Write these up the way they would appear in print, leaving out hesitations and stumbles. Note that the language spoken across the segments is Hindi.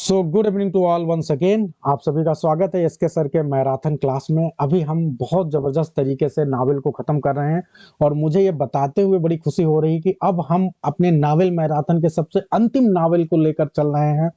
So good evening to all once again. आप सभी का स्वागत है एसके सर के मैराथन क्लास में। अभी हम बहुत जबरदस्त तरीके से नावल को खत्म कर रहे हैं और मुझे ये बताते हुए बड़ी खुशी हो रही कि अब हम अपने नावल मैराथन के सबसे अंतिम नावल को लेकर चल रहे हैं।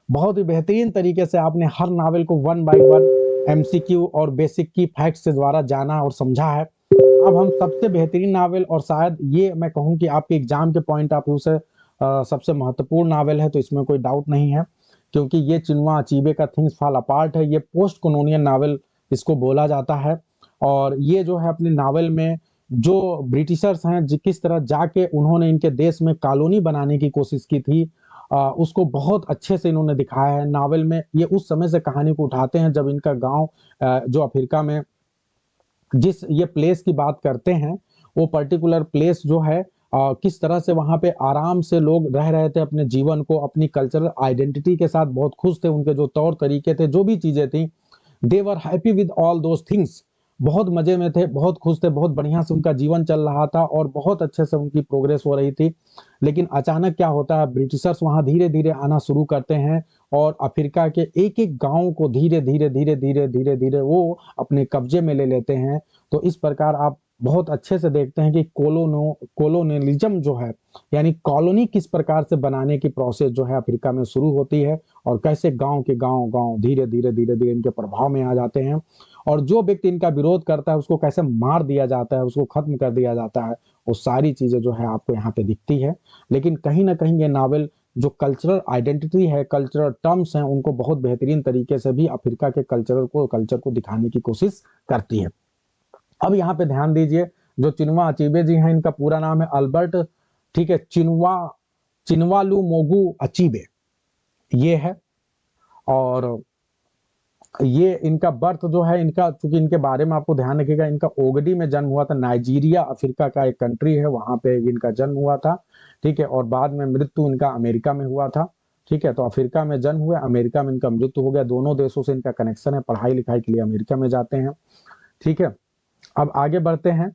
बहुत ही बेहतरीन तरीके से आपने हर नावल को वन बाय वन एमसीक्यू और बेसिक की फैक्ट्स के द्वारा जाना और समझा है। अब हम सबसे बेहतरीन नावल और शायद ये मैं कहूँ कि आपके एग्जाम के पॉइंट ऑफ व्यू से सबसे महत्वपूर्ण नावल है, तो इसमें कोई डाउट नहीं है क्योंकि ये चिनुआ अचीबे का थिंग्स फॉल अपार्ट है। ये पोस्ट कॉलोनियल नावल इसको बोला जाता है और ये जो है अपने नावल में जो ब्रिटिशर्स हैं किस तरह जाके उन्होंने इनके देश में कॉलोनी बनाने की कोशिश की थी, उसको बहुत अच्छे से इन्होंने दिखाया है नावल में। ये उस समय से कहानी को उठाते हैं जब इनका गांव जो अफ्रीका में जिस ये प्लेस की बात करते हैं, वो पर्टिकुलर प्लेस जो है किस तरह से वहां पे आराम से लोग रह रहे थे, अपने जीवन को अपनी कल्चरल आइडेंटिटी के साथ बहुत खुश थे। उनके जो तौर तरीके थे, जो भी चीजें थी, they were happy with all those things. बहुत मजे में थे, बहुत खुश थे, बहुत बढ़िया से उनका जीवन चल रहा था और बहुत अच्छे से उनकी प्रोग्रेस हो रही थी। लेकिन अचानक क्या होता है, ब्रिटिशर्स वहां धीरे धीरे आना शुरू करते हैं और अफ्रीका के एक एक गांव को धीरे धीरे धीरे धीरे धीरे धीरे वो अपने कब्जे में ले लेते हैं। तो इस प्रकार आप बहुत अच्छे से देखते हैं कि कोलोनियलिज्म जो है, यानी कॉलोनी किस प्रकार से बनाने की प्रोसेस जो है अफ्रीका में शुरू होती है और कैसे गांव के गांव गांव धीरे धीरे धीरे धीरे इनके प्रभाव में आ जाते हैं और जो व्यक्ति इनका विरोध करता है उसको कैसे मार दिया जाता है, उसको खत्म कर दिया जाता है। वो सारी चीजें जो है आपको यहाँ पे दिखती है। लेकिन कहीं ना कहीं ये नावल जो कल्चरल आइडेंटिटी है, कल्चरल टर्म्स हैं, उनको बहुत बेहतरीन तरीके से भी अफ्रीका के कल्चर को दिखाने की कोशिश करती है। अब यहाँ पे ध्यान दीजिए, जो चिनुआ अचीबे जी हैं, इनका पूरा नाम है अल्बर्ट, ठीक है, चिनवालू मोगू अचीबे ये है। और ये इनका बर्थ जो है इनका, चूंकि इनके बारे में आपको ध्यान रखिएगा, इनका ओगडी में जन्म हुआ था। नाइजीरिया अफ्रीका का एक कंट्री है, वहां पे इनका जन्म हुआ था, ठीक है। और बाद में मृत्यु इनका अमेरिका में हुआ था, ठीक है। तो अफ्रीका में जन्म हुआ, अमेरिका में इनका मृत्यु हो गया। दोनों देशों से इनका कनेक्शन है, पढ़ाई लिखाई के लिए अमेरिका में जाते हैं, ठीक है। अब आगे बढ़ते हैं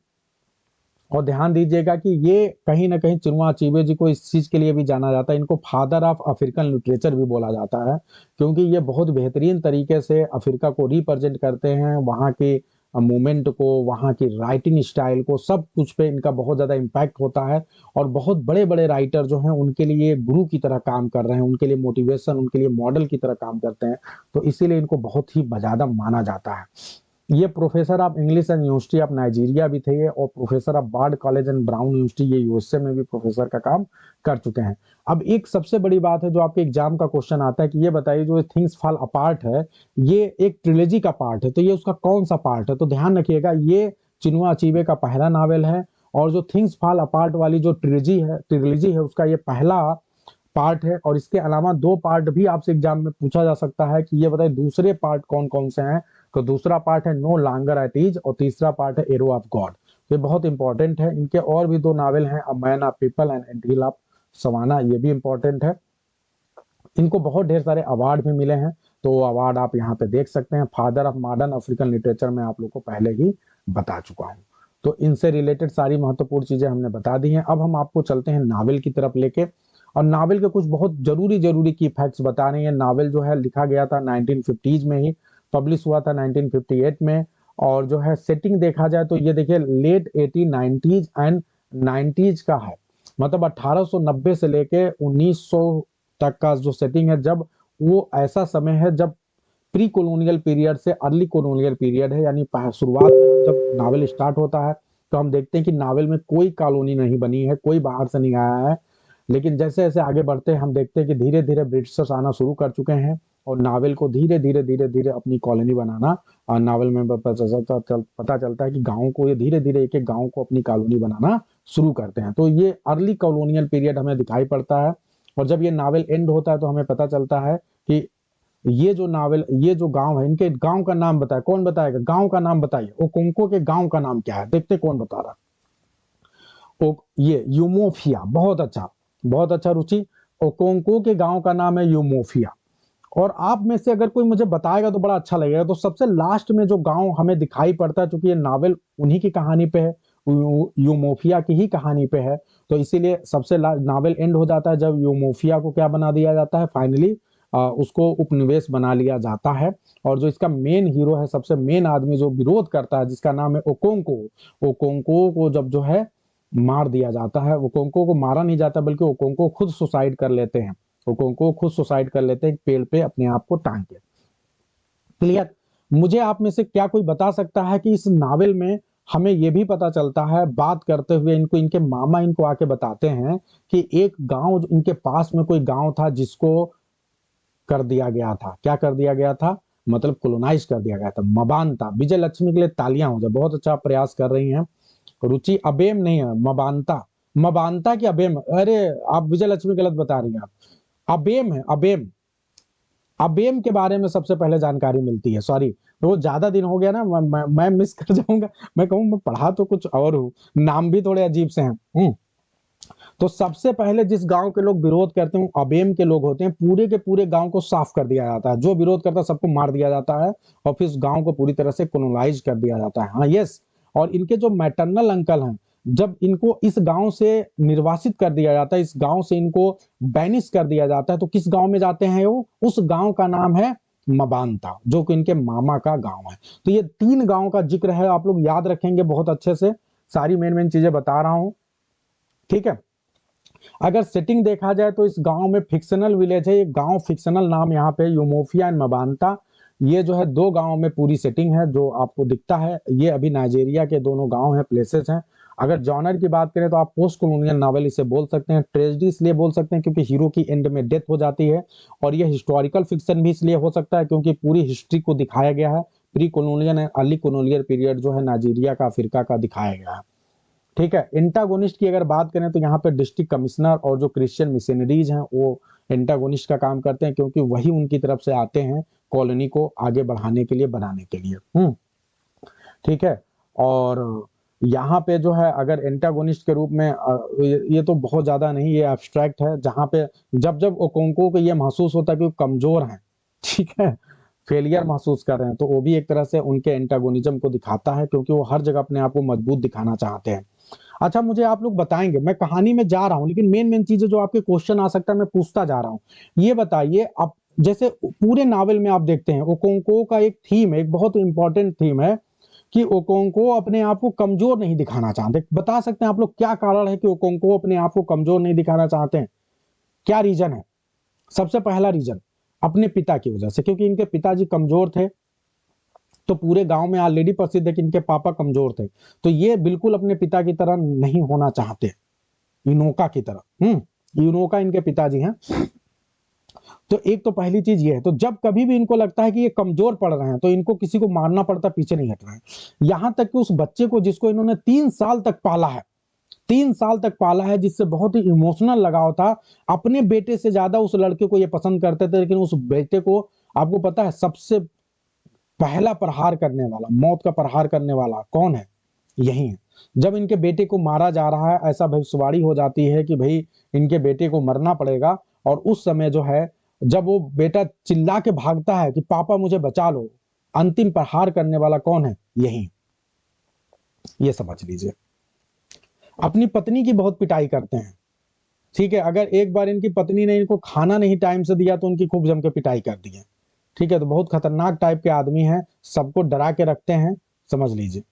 और ध्यान दीजिएगा कि ये कहीं ना कहीं चिनुआ अचीबे जी को इस चीज के लिए भी जाना जाता है, इनको फादर ऑफ अफ्रीकन लिटरेचर भी बोला जाता है, क्योंकि ये बहुत बेहतरीन तरीके से अफ्रीका को रिप्रेजेंट करते हैं, वहाँ के मूवमेंट को, वहाँ की राइटिंग स्टाइल को, सब कुछ पे इनका बहुत ज्यादा इम्पैक्ट होता है। और बहुत बड़े बड़े राइटर जो हैं उनके लिए गुरु की तरह काम कर रहे हैं, उनके लिए मोटिवेशन, उनके लिए मॉडल की तरह काम करते हैं। तो इसीलिए इनको बहुत ही ज्यादा माना जाता है। ये professor of English and university of Nigeria भी थे ये, और professor of Bard College and Brown University, ये यूएसए में भी प्रोफेसर का काम कर चुके हैं। अब एक सबसे बड़ी बात है जो आपके एग्जाम का क्वेश्चन आता है कि ये बताइए जो थिंग्स फॉल अपार्ट है, ये एक ट्रिलॉजी का पार्ट है, तो ये उसका कौन सा पार्ट है? तो ध्यान रखिएगा, ये चिनुआ अचीबे का पहला नावल है और जो थिंग्स फॉल अपार्ट वाली जो ट्रिलॉजी है उसका ये पहला पार्ट है। और इसके अलावा दो पार्ट भी आपसे एग्जाम में पूछा जा सकता है कि ये बताइए दूसरे पार्ट कौन कौन से हैं। तो दूसरा पार्ट है नो लॉन्गर एट ईज और तीसरा पार्ट है एरो ऑफ गॉड। ये बहुत इंपॉर्टेंट है। इनके और भी दो नावल हैं, a man of people and anthill of savannah, ये भी इंपॉर्टेंट है। इनको बहुत ढेर सारे अवार्ड भी मिले हैं, तो वो अवार्ड आप यहाँ पे देख सकते हैं। Father of modern African literature में आप लोग को पहले ही बता चुका हूँ। तो इनसे रिलेटेड सारी महत्वपूर्ण चीजें हमने बता दी हैं। अब हम आपको चलते हैं नावल की तरफ लेके, और नावल के कुछ बहुत जरूरी जरूरी की फैक्ट्स बता रहे हैं। नावल जो है लिखा गया था 1950s में ही, पब्लिश हुआ था 1958 में। और जो है सेटिंग देखा जाए तो ये देखिए लेट 1890s एंड 90s का है, मतलब 1890 से लेके 1900 तक का जो सेटिंग है, जब वो ऐसा समय है जब प्री कॉलोनियल पीरियड से अर्ली कॉलोनियल पीरियड है। यानी शुरुआत में जब नावल स्टार्ट होता है तो हम देखते हैं कि नावल में कोई कॉलोनी नहीं बनी है, कोई बाहर से नहीं आया है। लेकिन जैसे जैसे आगे बढ़ते हैं हम देखते हैं कि धीरे धीरे ब्रिटिशर्स आना शुरू कर चुके हैं और नावल को धीरे धीरे धीरे धीरे अपनी कॉलोनी बनाना, और नावल में पता चलता है कि गाँव को ये धीरे धीरे एक एक गाँव को अपनी कॉलोनी बनाना शुरू करते हैं। तो ये अर्ली कॉलोनियल पीरियड हमें दिखाई पड़ता है। और जब ये नावल एंड होता है तो हमें पता चलता है कि ये जो नावल, ये जो गांव है, इनके गांव का नाम बताए, कौन बताएगा? गांव का नाम बताइए, ओकोंको के गांव का नाम क्या है? देखते कौन बता रहा। ये यूमोफिया, बहुत अच्छा, बहुत अच्छा रुचि। ओकोंको के गांव का नाम है यूमोफिया। और आप में से अगर कोई मुझे बताएगा तो बड़ा अच्छा लगेगा। तो सबसे लास्ट में जो गांव हमें दिखाई पड़ता है, क्योंकि ये नावल उन्हीं की कहानी पे है, यूमोफिया की ही कहानी पे है, तो इसीलिए सबसे नावल एंड हो जाता है जब यूमोफिया को क्या बना दिया जाता है, फाइनली उसको उपनिवेश बना लिया जाता है। और जो इसका मेन हीरो है, सबसे मेन आदमी जो विरोध करता है, जिसका नाम है ओकोंको, ओकोंको को जब जो है मार दिया जाता है, ओकोंको को मारा नहीं जाता बल्कि ओकोंको खुद सुसाइड कर लेते हैं, ओकोंको खुद सुसाइड कर लेते हैं पेड़ पे अपने आप को टांग के। क्लियर? मुझे आप में से क्या कोई बता सकता है कि इस नावल में हमें यह भी पता चलता है, बात करते हुए इनको इनके मामा इनको आके बताते हैं कि एक गांव इनके पास में कोई गांव था जिसको कर दिया गया था। क्या कर दिया गया था? मतलब कोलोनाइज कर दिया गया था, मबानता। विजय लक्ष्मी के लिए तालियां हो जाए, बहुत अच्छा प्रयास कर रही हैं। रुचि अबेम नहीं है, मबानता। मबानता की अबेम? अरे आप विजय लक्ष्मी गलत बता रही हैं, आप अबेम है, अबेम। अबेम के बारे में सबसे पहले जानकारी मिलती है। सॉरी, वो ज्यादा दिन हो गया ना, मैं मिस कर जाऊंगा, मैं कहूँ मैं पढ़ा तो कुछ और हूँ, नाम भी थोड़े अजीब से हैं। तो सबसे पहले जिस गांव के लोग विरोध करते हैं अबेम के लोग होते हैं। पूरे के पूरे गांव को साफ कर दिया जाता है, जो विरोध करता है सबको मार दिया जाता है और फिर उस गांव को पूरी तरह से कोलोनाइज कर दिया जाता है। हाँ, यस। और इनके जो मैटरनल अंकल हैं, जब इनको इस गांव से निर्वासित कर दिया जाता है, इस गांव से इनको बैनिश कर दिया जाता है, तो किस गांव में जाते हैं वो? उस गांव का नाम है मबानता, जो कि इनके मामा का गांव है। तो ये 3 गांव का जिक्र है, आप लोग याद रखेंगे बहुत अच्छे से। सारी मेन मेन चीजें बता रहा हूं, ठीक है। अगर सेटिंग देखा जाए तो इस गांव में फिक्शनल विलेज है, ये गांव फिक्शनल नाम यहाँ पे यूमोफिया एंड मबानता। ये जो है 2 गांव में पूरी सेटिंग है जो आपको दिखता है। ये अभी नाइजीरिया के दोनों गांव हैं, प्लेसेस हैं। अगर जॉनर की बात करें तो आप पोस्ट कॉलोनियल नॉवेल इसे बोल सकते हैं। ट्रेजेडी इसलिए बोल सकते हैं क्योंकि हीरो की एंड में डेथ हो जाती है। और ये हिस्टोरिकल फिक्शन भी इसलिए हो सकता है क्योंकि पूरी हिस्ट्री को दिखाया गया है। Pre colonial and early colonial period जो है नाइजीरिया का, अफ्रीका का दिखाया गया है, ठीक है। एंटागोनिस्ट की अगर बात करें तो यहाँ पे डिस्ट्रिक्ट कमिश्नर और जो क्रिश्चियन मिशनरीज हैं वो एंटागोनिस्ट का काम करते हैं, क्योंकि वही उनकी तरफ से आते हैं कॉलोनी को आगे बढ़ाने के लिए, बनाने के लिए। ठीक है। और यहाँ पे जो है अगर एंटागोनिस्ट के रूप में ये तो बहुत ज्यादा नहीं, ये एब्स्ट्रैक्ट है, जहाँ पे जब जब ओकोंको को ये महसूस होता है कि वो कमजोर हैं, ठीक है, फेलियर महसूस कर रहे हैं, तो वो भी एक तरह से उनके एंटागोनिज्म को दिखाता है, क्योंकि वो हर जगह अपने आप को मजबूत दिखाना चाहते हैं। अच्छा, मुझे आप लोग बताएंगे, मैं कहानी में जा रहा हूं लेकिन मेन मेन चीजें जो आपके क्वेश्चन आ सकता है मैं पूछता जा रहा हूं। ये बताइए, आप जैसे पूरे नावल में आप देखते हैं ओकोंको का एक थीम है, एक बहुत इंपॉर्टेंट थीम है कि ओकोंको अपने आप को कमजोर नहीं दिखाना चाहते। बता सकते हैं आप लोग क्या कारण है कि ओकोंको अपने आप को कमजोर नहीं दिखाना चाहते हैं? क्या रीजन है? सबसे पहला रीजन अपने पिता की वजह से, क्योंकि इनके पिताजी कमजोर थे। तो पूरे गांव में ऑलरेडी प्रसिद्ध है कि इनके पापा कमजोर थे, तो ये बिल्कुल अपने पिता की तरह नहीं होना चाहते, यूनोका की तरह। यूनोका इनके पिताजी हैं। तो एक तो पहली चीज ये है, तो जब कभी भी इनको लगता है कि ये कमजोर पड़ रहे हैं तो इनको किसी को मारना पड़ता, पीछे नहीं हट रहे हैं। यहां तक कि उस बच्चे को जिसको इन्होंने 3 साल तक पाला है, 3 साल तक पाला है, जिससे बहुत ही इमोशनल लगाव था, अपने बेटे से ज्यादा उस लड़के को ये पसंद करते थे। लेकिन उस बेटे को, आपको पता है सबसे पहला प्रहार करने वाला, मौत का प्रहार करने वाला कौन है? यही है। जब इनके बेटे को मारा जा रहा है, ऐसा भविष्यवाणी हो जाती है कि भाई इनके बेटे को मरना पड़ेगा, और उस समय जो है जब वो बेटा चिल्ला के भागता है कि पापा मुझे बचा लो, अंतिम प्रहार करने वाला कौन है? यही। ये समझ लीजिए। अपनी पत्नी की बहुत पिटाई करते हैं, ठीक है। अगर एक बार इनकी पत्नी ने इनको खाना नहीं टाइम से दिया तो उनकी खूब जम के पिटाई कर दी है, ठीक है। तो बहुत खतरनाक टाइप के आदमी हैं, सबको डरा के रखते हैं, समझ लीजिए।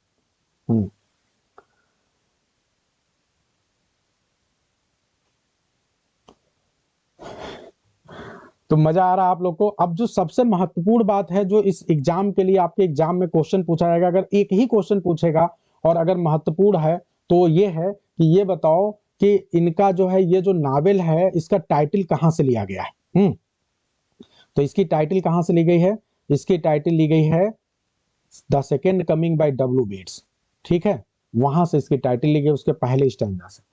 तो मजा आ रहा है आप लोग को? अब जो सबसे महत्वपूर्ण बात है जो इस एग्जाम के लिए, आपके एग्जाम में क्वेश्चन पूछा जाएगा, अगर एक ही क्वेश्चन पूछेगा और अगर महत्वपूर्ण है तो ये है कि ये बताओ कि इनका जो है ये जो नावल है इसका टाइटल कहां से लिया गया है? तो इसकी टाइटल कहां से ली गई है? इसकी टाइटल ली गई है the second coming by W Yeats, ठीक है। वहां से इसकी टाइटल ली गई, उसके पहले स्टैंजा से।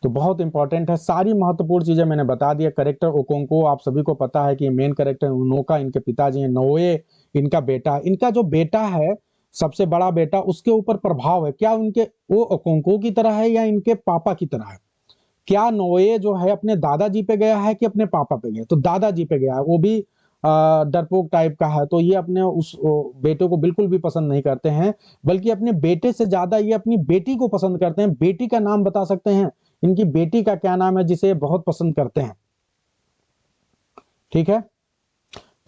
तो बहुत इंपॉर्टेंट है, सारी महत्वपूर्ण चीजें मैंने बता दिया। करेक्टर ओकोंको आप सभी को पता है कि मेन करेक्टर उनोका इनके पिताजी हैं, नोए इनका बेटा। इनका जो बेटा है सबसे बड़ा बेटा, उसके ऊपर प्रभाव है क्या उनके, वो ओकोंको की तरह है या इनके पापा की तरह है? क्या नोए जो है अपने दादाजी पे गया है कि अपने पापा पे गया? तो दादाजी पे गया है, वो भी डरपोक टाइप का है। तो ये अपने उस बेटे को बिल्कुल भी पसंद नहीं करते हैं, बल्कि अपने बेटे से ज्यादा ये अपनी बेटी को पसंद करते हैं। बेटी का नाम बता सकते हैं? इनकी बेटी का क्या नाम है जिसे बहुत पसंद करते हैं? ठीक है,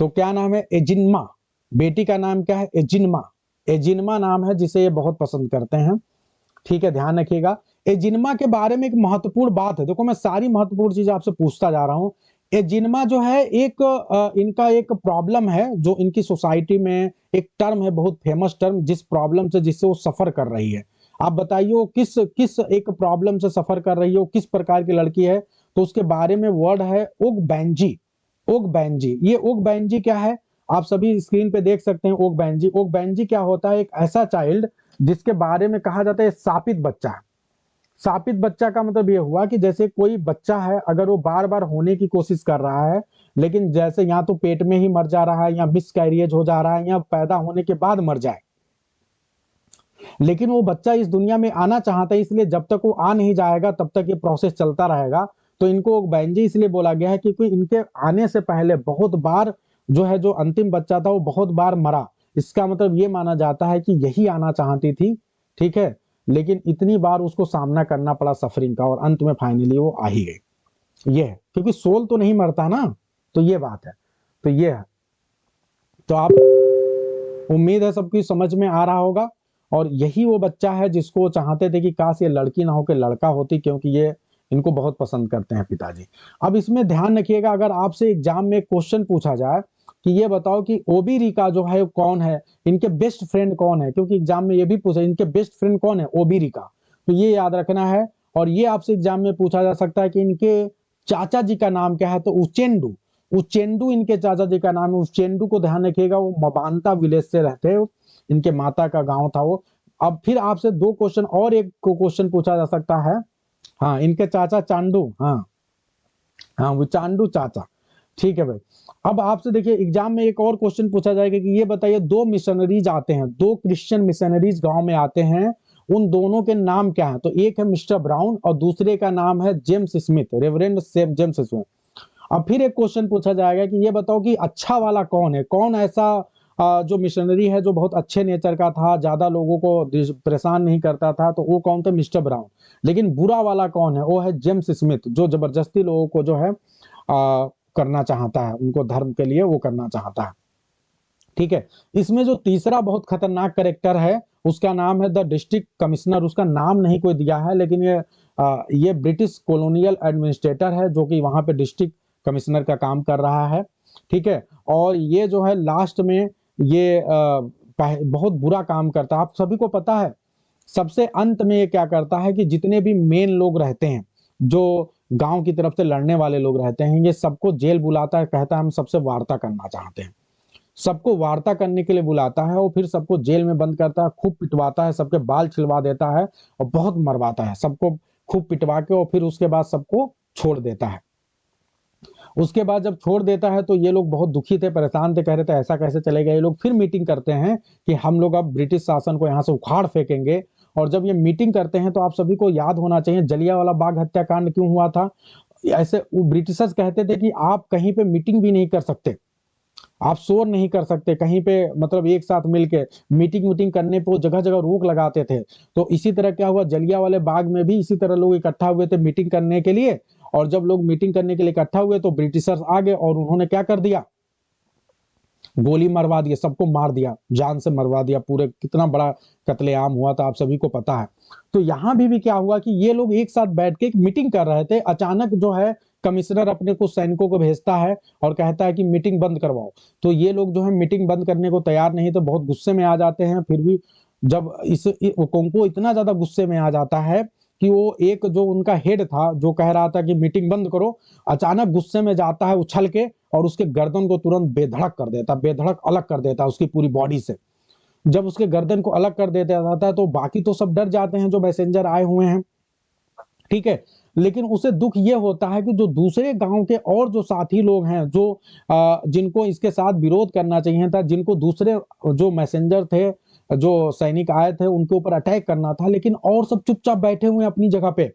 तो क्या नाम है? एजिनमा। बेटी का नाम क्या है? एजिनमा। एजिनमा नाम है जिसे ये बहुत पसंद करते हैं। ठीक है, ध्यान रखिएगा। एजिनमा के बारे में एक महत्वपूर्ण बात है, देखो मैं सारी महत्वपूर्ण चीजें आपसे पूछता जा रहा हूं। एजिनमा जो है एक इनका एक प्रॉब्लम है जो इनकी सोसाइटी में एक टर्म है, बहुत फेमस टर्म, जिस प्रॉब्लम से जिससे वो सफर कर रही है। आप बताइए वो किस किस एक प्रॉब्लम से सफर कर रही है, वो किस प्रकार की लड़की है? तो उसके बारे में वर्ड है ओगबैंजी। ओगबैंजी, ये ओगबैंजी क्या है? आप सभी स्क्रीन पे देख सकते हैं ओगबैंजी। ओगबैंजी क्या होता है? एक ऐसा चाइल्ड जिसके बारे में कहा जाता है शापित बच्चा है। शापित बच्चा का मतलब ये हुआ कि जैसे कोई बच्चा है, अगर वो बार बार होने की कोशिश कर रहा है, लेकिन जैसे या तो पेट में ही मर जा रहा है, या मिस कैरियज हो जा रहा है, या पैदा होने के बाद मर जाए, लेकिन वो बच्चा इस दुनिया में आना चाहता है, इसलिए जब तक वो आ नहीं जाएगा तब तक ये प्रोसेस चलता रहेगा। तो इनको बैंजी इसलिए बोला गया है क्योंकि इनके आने से पहले बहुत बार जो है, जो अंतिम बच्चा था वो बहुत बार मरा। इसका मतलब ये माना जाता है कि यही आना चाहती थी, ठीक है, लेकिन इतनी बार उसको सामना करना पड़ा सफरिंग का, और अंत में फाइनली वो आ ही गई। ये है, क्योंकि सोल तो नहीं मरता ना, तो ये बात है। तो ये है, तो आप, उम्मीद है सबकी समझ में आ रहा होगा। और यही वो बच्चा है जिसको चाहते थे कि काश ये लड़की ना होकर लड़का होती, क्योंकि ये इनको बहुत पसंद करते हैं पिताजी। अब इसमें ध्यान रखिएगा, अगर आपसे एग्जाम में क्वेश्चन पूछा जाए कि ये बताओ कि ओबीरिका जो है कौन है, इनके बेस्ट फ्रेंड कौन है, क्योंकि एग्जाम में ये भी पूछा इनके बेस्ट फ्रेंड कौन है, ओबीरिका, तो ये याद रखना है। और ये आपसे एग्जाम में पूछा जा सकता है कि इनके चाचा जी का नाम क्या है, तो उचेंडू। उचेंडू इनके चाचा जी का नाम है। उचेंडू को ध्यान रखिएगा, वो मबांता विलेज से रहते हैं, इनके माता का गांव था वो। अब फिर आपसे दो क्वेश्चन और, एक को क्वेश्चन पूछा जा सकता है, हाँ इनके चाचा चांडू, हाँ हाँ वो चांडू चाचा, ठीक है भाई। अब आपसे देखिए एग्जाम में एक और क्वेश्चन पूछा जाएगा कि ये बताइए, दो मिशनरीज आते हैं, दो क्रिश्चियन मिशनरीज गांव में आते हैं, उन दोनों के नाम क्या है? तो एक है मिस्टर ब्राउन और दूसरे का नाम है James Smith, reverend James Smith. अब फिर एक क्वेश्चन पूछा जाएगा कि ये बताओ कि अच्छा वाला कौन है, कौन ऐसा जो मिशनरी है जो बहुत अच्छे नेचर का था, ज्यादा लोगों को परेशान नहीं करता था, तो वो कौन था? Mister brown. लेकिन बुरा वाला कौन है? वो है जेम्स स्मिथ, जो जबरदस्ती लोगों को जो है करना चाहता है, उनको धर्म के लिए वो करना चाहता है। ठीक है, इसमें जो तीसरा बहुत खतरनाक कैरेक्टर है उसका नाम है द डिस्ट्रिक्ट कमिश्नर। उसका नाम नहीं कोई दिया है, लेकिन ये ब्रिटिश कॉलोनियल एडमिनिस्ट्रेटर है जो कि वहां पे डिस्ट्रिक्ट कमिश्नर का काम कर रहा है। ठीक है, और ये जो है लास्ट में ये बहुत बुरा काम करता है। आप सभी को पता है, सबसे अंत में ये क्या करता है कि जितने भी मेन लोग रहते हैं, जो गांव की तरफ से लड़ने वाले लोग रहते हैं, ये सबको जेल बुलाता है, कहता है हम सबसे वार्ता करना चाहते हैं। सबको वार्ता करने के लिए बुलाता है और फिर सबको जेल में बंद करता है, खूब पिटवाता है, सबके बाल छिलवा देता है और बहुत मरवाता है सबको, खूब पिटवा के, और फिर उसके बाद सबको छोड़ देता है। उसके बाद जब छोड़ देता है तो ये लोग बहुत दुखी थे, परेशान थे, कह रहे थे ऐसा कैसे चलेगा। ये लोग फिर मीटिंग करते हैं कि हम लोग अब ब्रिटिश शासन को यहाँ से उखाड़ फेंकेंगे। और जब ये मीटिंग करते हैं तो आप सभी को याद होना चाहिए जलियांवाला बाग हत्याकांड क्यों हुआ था। ऐसे वो ब्रिटिशर्स कहते थे कि आप कहीं पे मीटिंग भी नहीं कर सकते, आप शोर नहीं कर सकते कहीं पे, मतलब एक साथ मिलके मीटिंग मीटिंग करने पे वो जगह जगह रोक लगाते थे। तो इसी तरह क्या हुआ, जलियांवाले बाग में भी इसी तरह लोग इकट्ठा हुए थे मीटिंग करने के लिए। और जब लोग मीटिंग करने के लिए इकट्ठा हुए तो ब्रिटिशर्स आ गए और उन्होंने क्या कर दिया, गोली मरवा दिया, सबको मार दिया, जान से मरवा दिया पूरे। कितना बड़ा कत्लेआम हुआ था आप सभी को पता है। तो यहां भी क्या हुआ कि ये लोग एक साथ बैठ के एक मीटिंग कर रहे थे, अचानक जो है कमिश्नर अपने कुछ सैनिकों को भेजता है और कहता है कि मीटिंग बंद करवाओ। तो ये लोग जो है मीटिंग बंद करने को तैयार नहीं, तो बहुत गुस्से में आ जाते हैं। फिर भी जब कोंको इतना ज्यादा गुस्से में आ जाता है कि वो एक जो उनका हेड था जो कह रहा था कि मीटिंग बंद करो, अचानक गुस्से में जाता है उछल के और उसके गर्दन को तुरंत बेधड़क कर देता, बेधड़क अलग कर देता उसकी पूरी बॉडी से। जब उसके गर्दन को अलग कर देता था तो बाकी तो सब डर जाते हैं जो मैसेंजर आए हुए हैं, ठीक है। लेकिन उसे दुख ये होता है कि जो दूसरे गांव के और जो साथी लोग हैं, जो जिनको इसके साथ विरोध करना चाहिए था, जिनको दूसरे जो मैसेंजर थे, जो सैनिक आए थे उनके ऊपर अटैक करना था, लेकिन और सब चुपचाप बैठे हुए अपनी जगह पे।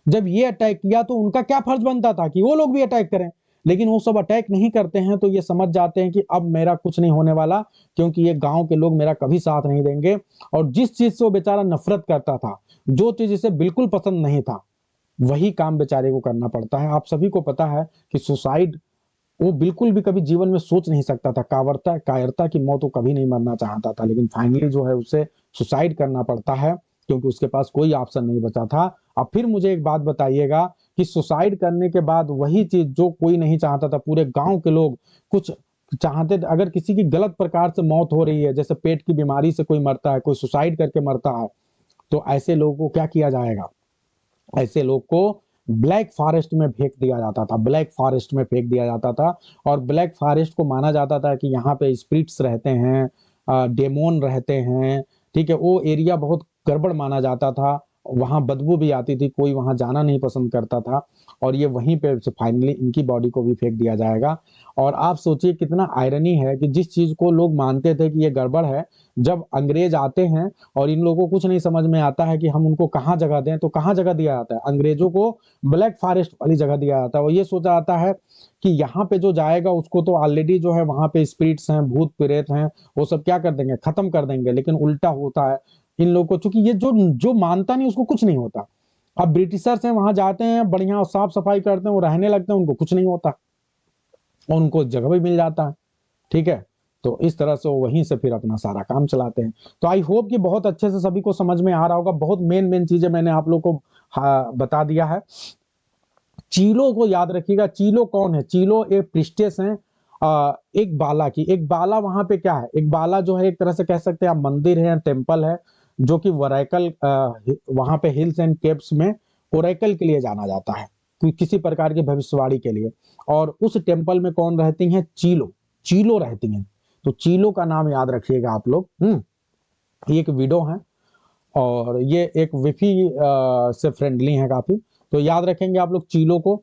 जब ये अटैक किया तो उनका क्या फर्ज बनता था कि वो लोग भी अटैक करें, लेकिन वो सब अटैक नहीं करते हैं। तो ये समझ जाते हैं कि अब मेरा कुछ नहीं होने वाला, क्योंकि ये गांव के लोग मेरा कभी साथ नहीं देंगे। और जिस चीज से वो बेचारा नफरत करता था, जो चीज इसे बिल्कुल पसंद नहीं था, वही काम बेचारे को करना पड़ता है। आप सभी को पता है कि सुसाइड वो बिल्कुल भी कभी जीवन में सोच नहीं सकता था, कायरता कायरता की मौत वो कभी नहीं मरना चाहता था, लेकिन फाइनली जो है उसे सुसाइड करना पड़ता है क्योंकि उसके पास कोई ऑप्शन नहीं बचा था। अब फिर मुझे एक बात बताइएगा कि सुसाइड करने के बाद वही चीज जो कोई नहीं चाहता था, पूरे गांव के लोग कुछ चाहते थे, अगर किसी की गलत प्रकार से मौत हो रही है, जैसे पेट की बीमारी से कोई मरता है, कोई सुसाइड करके मरता है, तो ऐसे लोगों को क्या किया जाएगा? ऐसे लोग को ब्लैक फॉरेस्ट में फेंक दिया जाता था, ब्लैक फॉरेस्ट में फेंक दिया जाता था। और ब्लैक फॉरेस्ट को माना जाता था कि यहाँ पे स्पिरिट्स रहते हैं, डेमोन रहते हैं, ठीक है। वो एरिया बहुत गड़बड़ माना जाता था, वहां बदबू भी आती थी, कोई वहां जाना नहीं पसंद करता था। और ये वहीं पे फाइनली इनकी बॉडी को भी फेंक दिया जाएगा। और आप सोचिए कितना आयरनी है कि जिस चीज को लोग मानते थे कि ये गड़बड़ है, जब अंग्रेज आते हैं और इन लोगों को कुछ नहीं समझ में आता है कि हम उनको कहाँ जगह दें, तो कहाँ जगह दिया जाता है? अंग्रेजों को ब्लैक फॉरेस्ट वाली जगह दिया जाता है। और ये सोचा जाता है कि यहाँ पे जो जाएगा उसको तो ऑलरेडी जो है वहां पे स्पिरिट्स हैं, भूत प्रेत हैं, वो सब क्या कर देंगे, खत्म कर देंगे। लेकिन उल्टा होता है इन लोगों को, चूंकि ये जो जो मानता नहीं उसको कुछ नहीं होता। अब ब्रिटिशर्स हैं, वहां जाते हैं, बढ़िया साफ सफाई करते हैं, वो रहने लगते हैं, उनको कुछ नहीं होता और उनको जगह भी मिल जाता है, ठीक है। तो इस तरह से वो वहीं से फिर अपना सारा काम चलाते हैं। तो आई होप कि बहुत अच्छे से सभी को समझ में आ रहा होगा। बहुत मेन मेन चीजें मैंने आप लोग को बता दिया है। चीलो को याद रखिएगा। चीलो कौन है? चीलो एक प्रिस्टेस है, एक बाला की। एक बाला वहां पे क्या है? एक बाला जो है एक तरह से कह सकते हैं आप मंदिर है, टेम्पल है, जो कि वराइकल वहां पे हिल्स एंड केव्स में ओरेकल के लिए जाना जाता है, किसी प्रकार की भविष्यवाणी के लिए। और उस टेम्पल में कौन रहती हैं? चीलो, चीलो रहती हैं। तो चीलो का नाम याद रखिएगा आप लोग। ये एक विडो है और ये एक विफी से फ्रेंडली है काफी, तो याद रखेंगे आप लोग चीलो को।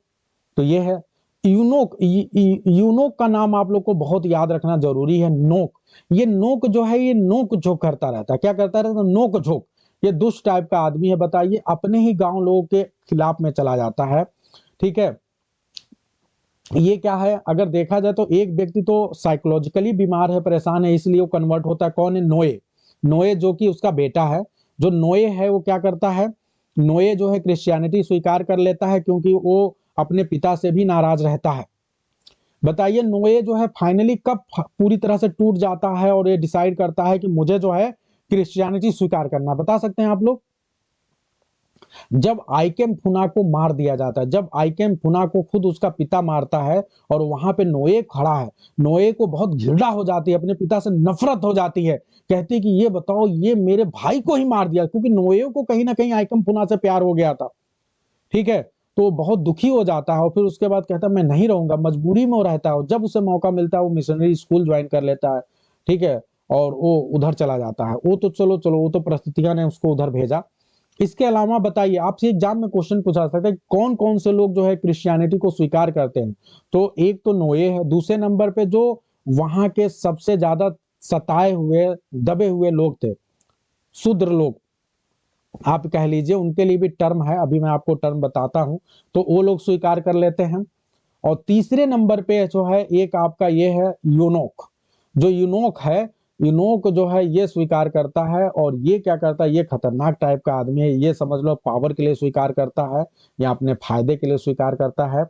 तो ये है यूनोक। यूनोक का नाम आप लोग को बहुत याद रखना जरूरी है। नोक, ये नोक जो है ये नोक झोंक करता रहता है। क्या करता रहता है? नोक झोंक। ये दुष्ट टाइप का आदमी है, बताइए, अपने ही गांव लोगों के खिलाफ में चला जाता है, ठीक है। ये क्या है, अगर देखा जाए तो एक व्यक्ति तो साइकोलॉजिकली बीमार है, परेशान है, इसलिए वो कन्वर्ट होता है। कौन है? नोए। नोए जो कि उसका बेटा है। जो नोए है वो क्या करता है? नोए जो है क्रिश्चियनिटी स्वीकार कर लेता है क्योंकि वो अपने पिता से भी नाराज रहता है। बताइए नोए जो है फाइनली कब पूरी तरह से टूट जाता है और ये डिसाइड करता है कि मुझे जो है क्रिश्चियनिटी स्वीकार करना? बता सकते हैं आप लोग? जब आइकेम फुना को मार दिया जाता है, जब आइकेम फुना को खुद उसका पिता मारता है और वहां पे नोए खड़ा है, नोए को बहुत घृणा हो जाती है, अपने पिता से नफरत हो जाती है, कहती है कि ये बताओ ये मेरे भाई को ही मार दिया, क्योंकि नोए को कहीं ना कहीं आइकेम फुना से प्यार हो गया था, ठीक है। तो बहुत दुखी हो जाता है और फिर उसके बाद कहता है मैं नहीं रहूंगा, मजबूरी में वो रहता है। और जब उसे मौका मिलता है वो मिशनरी स्कूल ज्वाइन कर लेता है, ठीक है। और वो उधर चला जाता है। वो तो चलो चलो, वो तो परिस्थितियां ने उसको उधर भेजा। इसके अलावा बताइए, आपसे एग्जाम में क्वेश्चन पूछा सकता है कौन कौन से लोग जो है क्रिश्चियनिटी को स्वीकार करते हैं? तो एक तो नोए है, दूसरे नंबर पे जो वहां के सबसे ज्यादा सताए हुए दबे हुए लोग थे, शूद्र लोग आप कह लीजिए, उनके लिए भी टर्म है, अभी मैं आपको टर्म बताता हूं। तो वो लोग स्वीकार कर लेते हैं। और तीसरे नंबर पे जो है एक आपका ये है यूनोक। जो यूनोक है, यूनोक जो है ये स्वीकार करता है। और ये क्या करता है? ये खतरनाक टाइप का आदमी है, ये समझ लो पावर के लिए स्वीकार करता है या अपने फायदे के लिए स्वीकार करता है।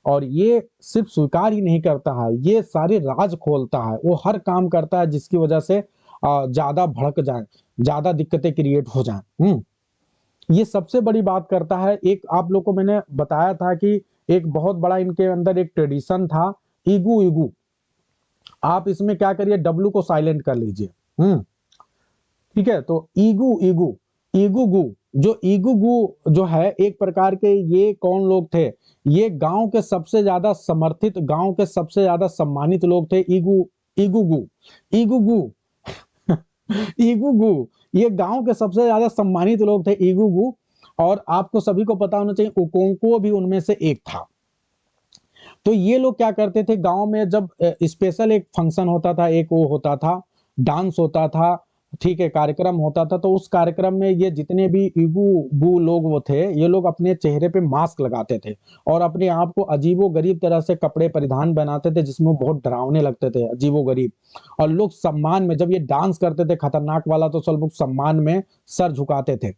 और ये सिर्फ स्वीकार ही नहीं करता है, ये सारे राज खोलता है, वो हर काम करता है जिसकी वजह से ज्यादा भड़क जाए, ज्यादा दिक्कतें क्रिएट हो जाए। ये सबसे बड़ी बात करता है। एक आप लोग को मैंने बताया था कि एक बहुत बड़ा इनके अंदर एक ट्रेडिशन था, ईगू ईगू। आप इसमें क्या करिए, डब्लू को साइलेंट कर लीजिए। ठीक है। तो ईगू ईगू, ईगू गु, जो ईगू गु जो है एक प्रकार के, ये कौन लोग थे? ये गांव के सबसे ज्यादा समर्थित, गांव के सबसे ज्यादा सम्मानित लोग थे। ईगू ईगू गु, ईगू गु ईगुगु, ये गांव के सबसे ज्यादा सम्मानित लोग थे, ईगुगु। और आपको सभी को पता होना चाहिए ओकोंको भी उनमें से एक था। तो ये लोग क्या करते थे गांव में, जब स्पेशल एक फंक्शन होता था, एक वो होता था, डांस होता था, ठीक है, कार्यक्रम होता था, तो उस कार्यक्रम में ये जितने भी ईगू गू लोग वो थे, ये लोग अपने चेहरे पे मास्क लगाते थे और अपने आप को अजीबो गरीब तरह से कपड़े परिधान बनाते थे, जिसमें बहुत डरावने लगते थे, अजीबो गरीब। और लोग सम्मान में जब ये डांस करते थे खतरनाक वाला, तो सब लोग सम्मान में सर झुकाते थे।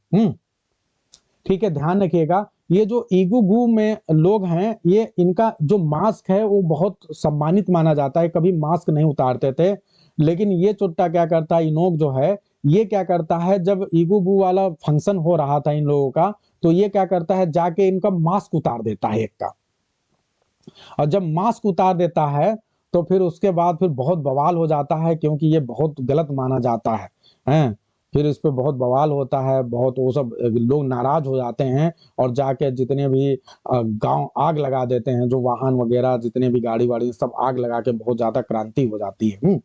ठीक है, ध्यान रखिएगा, ये जो इगुगु में लोग हैं, ये इनका जो मास्क है वो बहुत सम्मानित माना जाता है, कभी मास्क नहीं उतारते थे। लेकिन ये चुट्टा क्या करता है, इनोक जो है ये क्या करता है, जब इगुगु वाला फंक्शन हो रहा था इन लोगों का, तो ये क्या करता है, जाके इनका मास्क उतार देता है एक का। और जब मास्क उतार देता है तो फिर उसके बाद फिर बहुत बवाल हो जाता है, क्योंकि ये बहुत गलत माना जाता है, हैं। फिर इस पे बहुत बवाल होता है, बहुत वो सब लोग नाराज हो जाते हैं और जाके जितने भी गांव आग लगा देते हैं, जो वाहन वगैरह जितने भी गाड़ी वाड़ी सब आग लगा के बहुत ज्यादा क्रांति हो जाती है।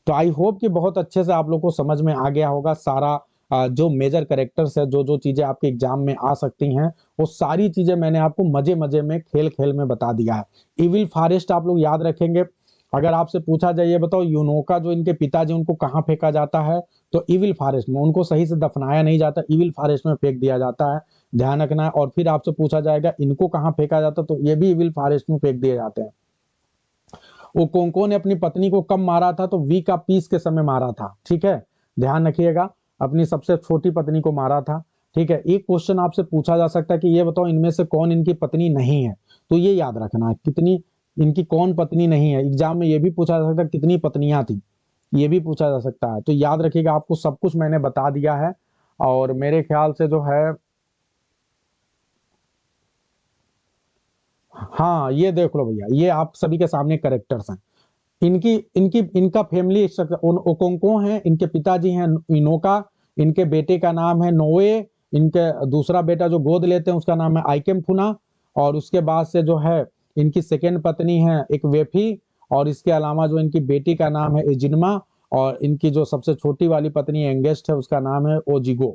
तो आई होप कि बहुत अच्छे से आप लोग को समझ में आ गया होगा सारा जो मेजर कैरेक्टर्स है, जो जो चीजें आपके एग्जाम में आ सकती हैं, वो सारी चीजें मैंने आपको मजे मजे में खेल खेल में बता दिया है। इविल फॉरेस्ट आप लोग याद रखेंगे। अगर आपसे पूछा जाए ये बताओ यूनोका जो इनके पिताजी उनको कहाँ फेंका जाता है, तो इविल फॉरेस्ट में। उनको सही से दफनाया नहीं जाता, इविल फॉरेस्ट में फेंक दिया जाता है, ध्यान रखना है। और फिर आपसे पूछा जाएगा इनको कहाँ फेंका जाता, तो ये भी इविल फॉरेस्ट में फेंक दिए जाते हैं। वो कोंको ने अपनी पत्नी को कब मारा था, तो वी का पीस के समय मारा था, ठीक है, ध्यान रखिएगा। अपनी सबसे छोटी पत्नी को मारा था, ठीक है। एक क्वेश्चन आपसे पूछा जा सकता है कि ये बताओ इनमें से कौन इनकी पत्नी नहीं है, तो ये याद रखना है कितनी इनकी कौन पत्नी नहीं है। एग्जाम में ये भी पूछा जा सकता है कितनी पत्नियां थी, ये भी पूछा जा सकता है। तो याद रखिएगा, आपको सब कुछ मैंने बता दिया है। और मेरे ख्याल से जो है, हाँ ये देख लो भैया, ये आप सभी के सामने करेक्टर्स हैं। इनकी इनकी इनका फैमिली स्ट्रक्चर ओकोंको है, इनके पिताजी हैं इनोका, इनके बेटे का नाम है नोए, इनके दूसरा बेटा जो गोद लेते हैं उसका नाम है आइकेम फुना, और उसके बाद से जो है इनकी सेकेंड पत्नी है एक वेफी, और इसके अलावा जो इनकी बेटी का नाम है एजिनमा, और इनकी जो सबसे छोटी वाली पत्नी एंगेस्ट है उसका नाम है ओजिगो।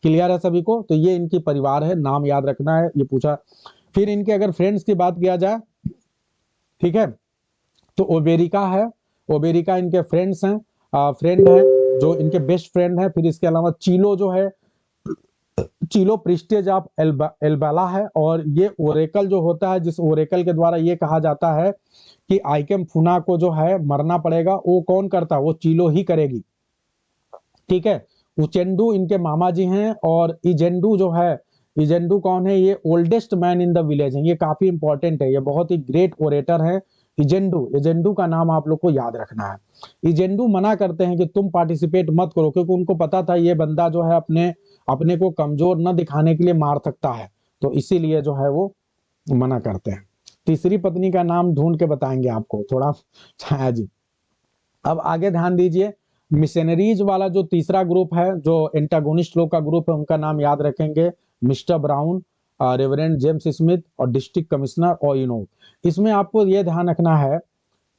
क्लियर है सभी को? तो ये इनकी परिवार है, नाम याद रखना है, ये पूछा। फिर इनके अगर फ्रेंड्स की बात किया जाए, ठीक है, तो ओबेरिका है, ओबेरिका इनके फ्रेंड्स हैं, फ्रेंड है, जो इनके बेस्ट फ्रेंड है। फिर इसके अलावा चीलो जो है, चीलो प्रिस्टेज ऑफ एल्बाला है, और ये ओरेकल जो होता है, जिस ओरेकल के द्वारा ये कहा जाता है कि आइकेम फुना को जो है मरना पड़ेगा, वो कौन करता है, वो चीलो ही करेगी, ठीक है। उचेंडू इनके मामा जी हैं, और इजेंडू जो है, इजेंडू कौन है, ये oldest man in the village है, ये काफी इंपॉर्टेंट है, ये बहुत ही ग्रेट ओरेटर है इजेंडू। इजेंडू का नाम आप लोग को याद रखना है। इजेंडू मना करते हैं कि तुम पार्टिसिपेट मत करो, क्योंकि उनको पता था ये बंदा जो है अपने अपने को कमजोर न दिखाने के लिए मार सकता है, तो इसीलिए जो है वो मना करते हैं। तीसरी पत्नी का नाम ढूंढ के बताएंगे आपको थोड़ा, छाया जी। अब आगे ध्यान दीजिए, मिशनरीज वाला जो तीसरा ग्रुप है, जो एंटागोनिस्ट लोग का ग्रुप है, उनका नाम याद रखेंगे, mister brown, reverend James Smith, और डिस्ट्रिक्ट कमिश्नर और इसमें आपको यह ध्यान रखना है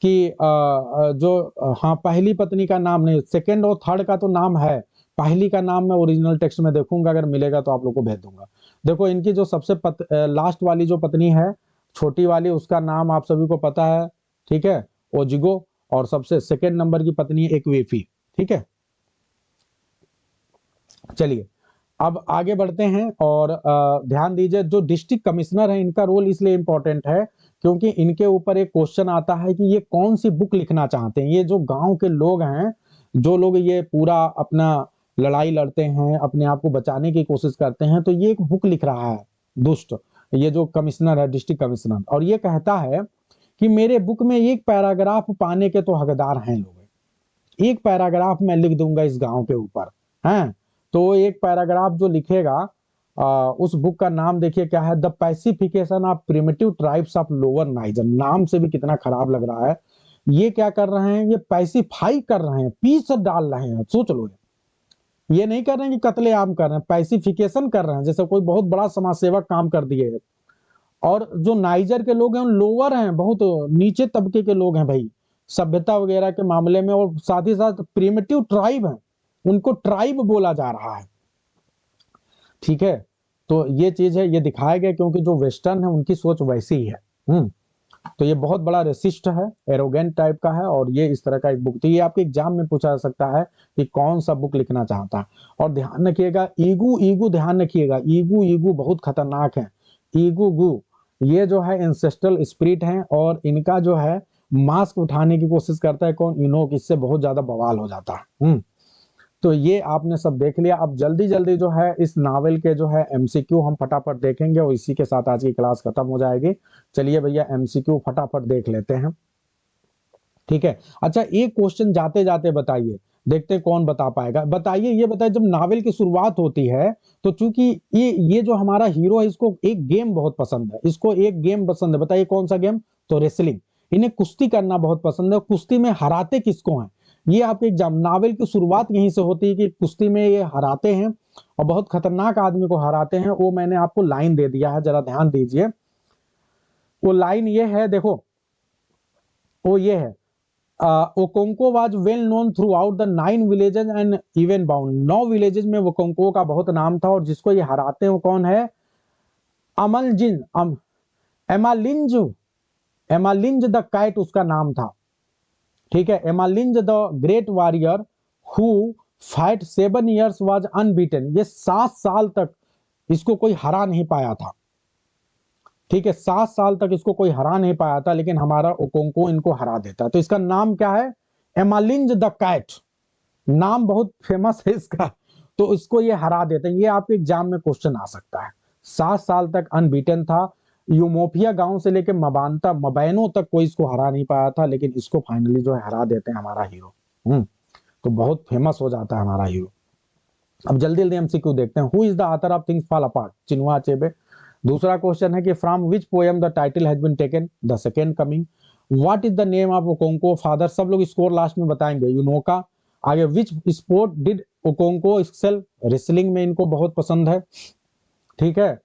कि हाँ पहली पत्नी का नाम नहीं, सेकंड और थर्ड का तो नाम है, पहली का नाम मैं ओरिजिनल टेक्स्ट में देखूंगा, अगर मिलेगा तो आप लोग को भेज दूंगा। देखो इनकी जो सबसे लास्ट वाली जो पत्नी है, छोटी वाली, उसका नाम आप सभी को पता है, ठीक है, ओजिगो। और सबसे सेकेंड नंबर की पत्नी है एक वेफी, ठीक है। चलिए अब आगे बढ़ते हैं, और ध्यान दीजिए, जो डिस्ट्रिक्ट कमिश्नर है इनका रोल इसलिए इंपॉर्टेंट है क्योंकि इनके ऊपर एक क्वेश्चन आता है कि ये कौन सी बुक लिखना चाहते हैं। ये जो गांव के लोग हैं, जो लोग ये पूरा अपना लड़ाई लड़ते हैं, अपने आप को बचाने की कोशिश करते हैं, तो ये एक बुक लिख रहा है दुष्ट, ये जो कमिश्नर है, डिस्ट्रिक्ट कमिश्नर, और ये कहता है कि मेरे बुक में एक पैराग्राफ पाने के तो हकदार हैं लोग, एक पैराग्राफ मैं लिख दूंगा इस गांव के ऊपर, हैं। तो एक पैराग्राफ जो लिखेगा, उस बुक का नाम देखिए क्या है, the pacification of primitive tribes of lower Niger. नाम से भी कितना खराब लग रहा है। ये क्या कर रहे हैं, ये पैसिफाई कर रहे हैं, पीस डाल रहे हैं, सोच लो। ये नहीं कर रहे हैं कि कत्लेआम कर रहे हैं, पैसिफिकेशन कर रहे हैं, जैसे कोई बहुत बड़ा समाज सेवक काम कर दिए है। और जो नाइजर के लोग हैं लोअर हैं, बहुत नीचे तबके के लोग हैं भाई, सभ्यता वगैरह के मामले में, और साथ ही साथ प्रिमिटिव ट्राइब है, उनको ट्राइब बोला जा रहा है, ठीक है। तो ये चीज है, ये दिखाया गया क्योंकि जो वेस्टर्न है उनकी सोच वैसी ही है। तो ये बहुत बड़ा रेसिस्ट है, एरोगेंट टाइप का है, और ये इस तरह का एक बुक, तो ये आपके एग्जाम में पूछा जा सकता है कि कौन सा बुक लिखना चाहता है। और ध्यान रखिएगा, ईगू ईगू ध्यान रखिएगा, ईगू ईगू बहुत खतरनाक है। ईगू गु ये जो है एंसेस्ट्रल स्पिरिट है, और इनका जो है मास्क उठाने की कोशिश करता है कौन, इनोक, इससे बहुत ज्यादा बवाल हो जाता है। तो ये आपने सब देख लिया। अब जल्दी जल्दी जो है इस नावल के जो है एमसीक्यू हम फटाफट देखेंगे और इसी के साथ आज की क्लास खत्म हो जाएगी। चलिए भैया एमसीक्यू फटाफट देख लेते हैं। ठीक है, अच्छा एक क्वेश्चन जाते जाते बताइए, देखते हैं कौन बता पाएगा। बताइए, ये बताइए जब नावल की शुरुआत होती है तो चूंकि ये जो हमारा हीरो है इसको एक गेम बहुत पसंद है, इसको एक गेम पसंद है, बताइए कौन सा गेम? तो रेसलिंग। इन्हें कुश्ती करना बहुत पसंद है। कुश्ती में हराते किसको हैं? ये आपके एग्जाम नावल की शुरुआत यहीं से होती है कि कुश्ती में ये हराते हैं और बहुत खतरनाक आदमी को हराते हैं। वो मैंने आपको लाइन दे दिया है, जरा ध्यान दीजिए। वो लाइन ये है, देखो वो ये है, Okonkwo was well known throughout the 9 villages and even beyond. 9 villages में ओकोंको का बहुत नाम था और जिसको ये हराते हैं वो कौन है? अमलजिन एमालिंज एमालिंज द कैट उसका नाम था। ठीक है, Amalinze the great warrior who fight 7 years was unbeaten. ये 7 साल तक इसको कोई हरा नहीं पाया था। ठीक है, 7 साल तक इसको कोई हरा नहीं पाया था, लेकिन हमारा ओकोंको इनको हरा देता है। तो इसका नाम क्या है? एमालिंज द कैट, नाम बहुत फेमस है इसका। तो इसको ये हरा देते हैं। ये आपके एग्जाम में क्वेश्चन आ सकता है। 7 साल तक अनबीटन था। यूमोफिया गांव से लेकर मबानता मबैनो तक कोई इसको हरा नहीं पाया था, लेकिन इसको फाइनली जो है हरा देते हैं हमारा हीरो। तो बहुत फेमस हो जाता है हमारा हीरो। अब जल्दी जल्दी एमसीक्यू देखते हैं। Who is the author of things fall apart? Chinua Achebe. दूसरा क्वेश्चन है कि from which poem the title has been taken? The second coming. What is the name of Okonkwo father? सब लोग स्कोर लास्ट में बताएंगे। यूनोका। आगे which sport did Okonkwo excel? Wrestling में इनको बहुत पसंद है। ठीक है,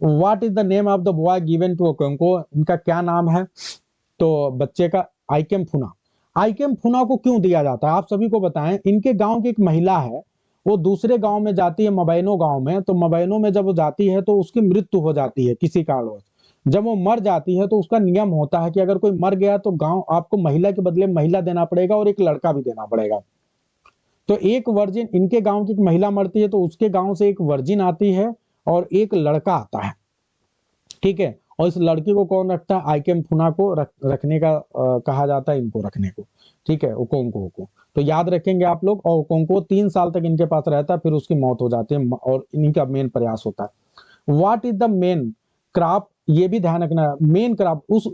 what is the name of the boy given to Okonkwo? इनका क्या नाम है? तो बच्चे का आइकेम फुना। आइकेम फुना को क्यों दिया जाता है आप सभी को बताएं। इनके गांव की एक महिला है, वो दूसरे गांव में जाती है, मबैनो गांव में। तो मबैनो में जब वो जाती है तो उसकी मृत्यु हो जाती है किसी कारणवश। जब वो मर जाती है तो उसका नियम होता है कि अगर कोई मर गया तो गांव आपको महिला के बदले महिला देना पड़ेगा और एक लड़का भी देना पड़ेगा। तो एक वर्जिन, इनके गांव की एक महिला मरती है तो उसके गांव से एक वर्जिन आती है और एक लड़का आता है। ठीक है, और इस लड़की को कौन रखता है? आइकेम फुना को रखने का कहा जाता है इनको रखने को। ठीक है, ओकोंको को तो याद रखेंगे आप लोग। और ओकोंको 3 साल तक इनके पास रहता है, फिर उसकी मौत हो जाती है और इनका मेन प्रयास होता है। What is the main crop? ये भी ध्यान रखना, मेन क्रॉप उस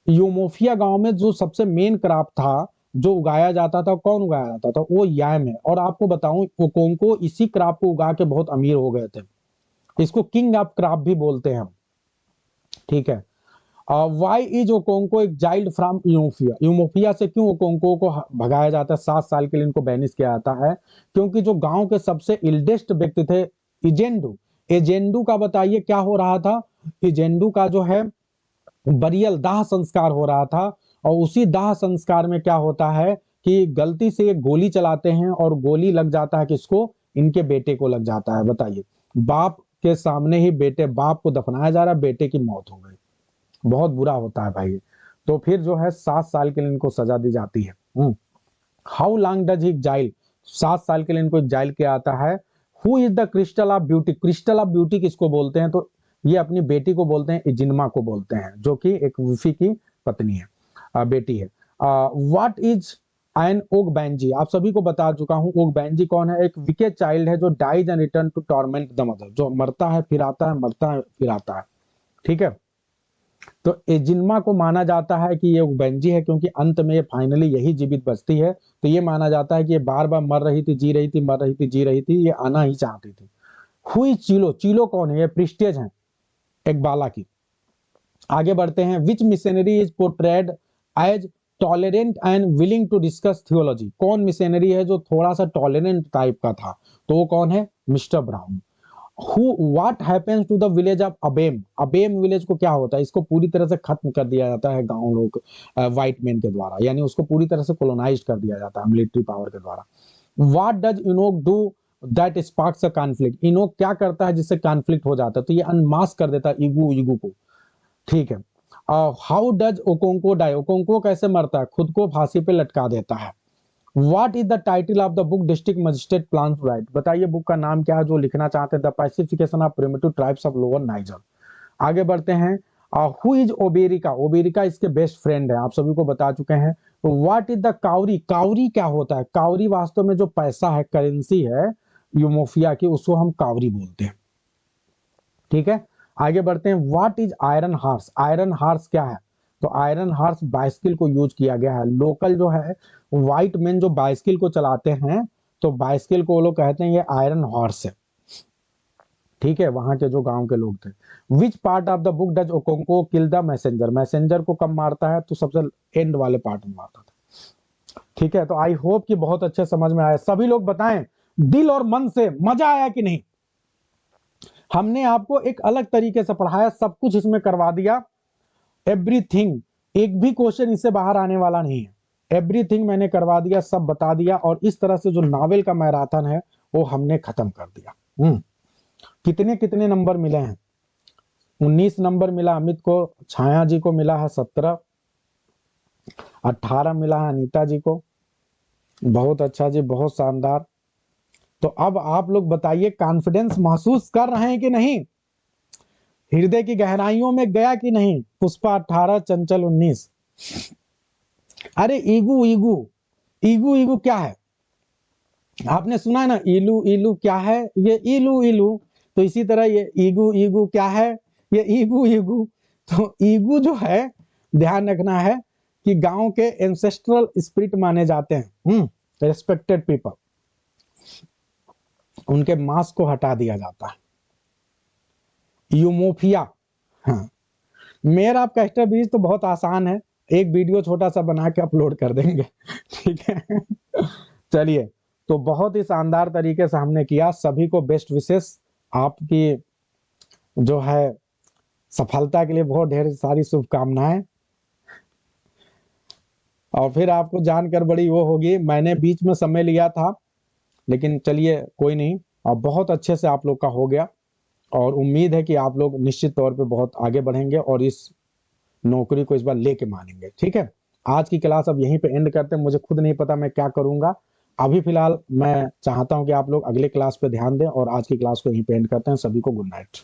यूमोफिया गांव में जो सबसे मेन क्रॉप था जो उगाया जाता था, कौन उगाया जाता था? वो याम है। और आपको बताऊं ओकोंको इसी क्रॉप को उगा के बहुत अमीर हो गए थे। इसको किंग ऑफ क्रॉप भी बोलते हैं हम। ठीक है, Y is ओकोंको exiled from Umuofia? Umuofia से क्यों ओकोंको को भगाया जाता है? 7 साल के लिए इनको बैनिश किया जाता है क्योंकि जो गांव के सबसे इल्डेस्ट व्यक्ति थे इजेंडू, एजेंडू का बताइए क्या हो रहा था? इजेंडू का जो है बरियल दाह संस्कार हो रहा था। और उसी दाह संस्कार में क्या होता है कि गलती से एक गोली चलाते हैं और गोली लग जाता है किसको? इनके बेटे को लग जाता है। बताइए, बाप के सामने ही बेटे, बाप को दफनाया जा रहा है, बेटे की मौत हो गई। बहुत बुरा होता है भाई। तो फिर जो है 7 साल के लिए इनको सजा दी जाती है। हाउ लॉन्ग डज ही जाइल? 7 साल के लिए इनको जाइल किया आता है। Who is the crystal of beauty? Crystal of beauty किसको बोलते हैं? तो ये अपनी बेटी को बोलते हैं, इजिनमा को बोलते हैं, जो कि एक वुफी की पत्नी है, बेटी है। व्हाट इज एन ओग बैंजी? आप सभी को बता चुका हूं ओग बैंजी कौन है। एक विकेट चाइल्ड है जो dies and return to torment the mother, जो मरता है फिर आता है, मरता है फिर आता है। ठीक है, तो एजिनमा को माना जाता है कि ये बेंजी है क्योंकि अंत में ये फाइनली यही जीवित बचती है। तो ये माना जाता है कि ये बार बार मर रही थी, जी रही थी, मर रही थी, जी रही थी, ये आना ही चाहती थी। हुई चीलो? चीलो कौन है? ये प्रिस्टेज है एक बाला की। आगे बढ़ते हैं। Which missionary is portrayed as tolerant and willing to discuss theology? कौन मिशनरी है जो थोड़ा सा टॉलरेंट टाइप का था? तो वो कौन है? Mister Brown. What happens to the village of Abame? Abame village को क्या होता है? इसको पूरी तरह से खत्म कर दिया जाता है गांव लोग व्हाइट मैन के द्वारा, यानी उसको पूरी तरह से कोलोनाइज कर दिया जाता है मिलिट्री पावर के द्वारा। What does Enoch do that sparks a conflict? Enoch क्या करता है जिससे कॉन्फ्लिक्ट हो जाता है? तो ये अनमास्क कर देता है ईगू को। ठीक है, हाउ डज ओकोंको डाई? ओकोंको कैसे मरता है? खुद को फांसी पे लटका देता है। What is the title of the book district magistrate plans to write? बताइए बुक का नाम क्या है जो लिखना चाहते हैं? The pacification of primitive tribes of lower Niger. आगे बढ़ते हैं। Who is ओबेरिका? ओबेरिका इसके बेस्ट फ्रेंड है, आप सभी को बता चुके हैं। What is the Kauri? Kauri क्या होता है? काउरी वास्तव में जो पैसा है, करेंसी है यूमोफिया की, उसको हम काउरी बोलते हैं। ठीक है, आगे बढ़ते हैं। What is iron horse? Iron horse क्या है? तो आयरन हार्स बाइसिकल को यूज किया गया है। लोकल जो है व्हाइट मैन जो बाइसिकल को चलाते हैं, तो बाइसिकल को वो लोग कहते हैं ये आयरन हॉर्स है। ठीक है, वहां के जो गांव के लोग थे। Which part of the book does Okonkwo kill the messenger? Messenger को कब मारता है? तो सबसे एंड वाले पार्ट में मारता था। ठीक है, तो आई होप कि बहुत अच्छे समझ में आया। सभी लोग बताएं दिल और मन से मजा आया कि नहीं? हमने आपको एक अलग तरीके से पढ़ाया, सब कुछ इसमें करवा दिया, एवरीथिंग। एक भी क्वेश्चन इससे बाहर आने वाला नहीं है। एवरीथिंग मैंने करवा दिया, सब बता दिया, और इस तरह से जो नावल का मैराथन है वो हमने खत्म कर दिया। कितने कितने नंबर मिले हैं? 19 नंबर मिला अमित को, छाया जी को मिला है 17, 18 मिला है अनीता जी को। बहुत अच्छा जी, बहुत शानदार। तो अब आप लोग बताइए, कॉन्फिडेंस महसूस कर रहे हैं कि नहीं? हृदय की गहराइयों में गया कि नहीं? पुष्पा 18, चंचल 19। अरे ईगू ईगू ईगू ईगू क्या है? आपने सुना है ना, इलू इलू क्या है? ये इलू इलू। तो इसी तरह ये ईगू ईगू क्या है? ये ईगू ईगू। तो ईगू जो है, ध्यान रखना है कि गांव के एंसेस्ट्रल स्पिरिट माने जाते हैं, रेस्पेक्टेड पीपल। उनके मास्क को हटा दिया जाता है। यूमोफिया, हाँ। मेयर ऑफ कैस्टर ब्रिज तो बहुत आसान है, एक वीडियो छोटा सा बना के अपलोड कर देंगे। ठीक है, चलिए। तो बहुत ही शानदार तरीके से हमने किया। सभी को बेस्ट विशेष, आपकी जो है सफलता के लिए बहुत ढेर सारी शुभकामनाएं। और फिर आपको जानकर बड़ी वो होगी, मैंने बीच में समय लिया था, लेकिन चलिए कोई नहीं, अब बहुत अच्छे से आप लोग का हो गया। और उम्मीद है कि आप लोग निश्चित तौर पे बहुत आगे बढ़ेंगे और इस नौकरी को इस बार लेके मानेंगे। ठीक है, आज की क्लास अब यहीं पे एंड करते हैं। मुझे खुद नहीं पता मैं क्या करूंगा अभी। फिलहाल मैं चाहता हूं कि आप लोग अगले क्लास पे ध्यान दें, और आज की क्लास को यहीं पे एंड करते हैं। सभी को गुड नाइट।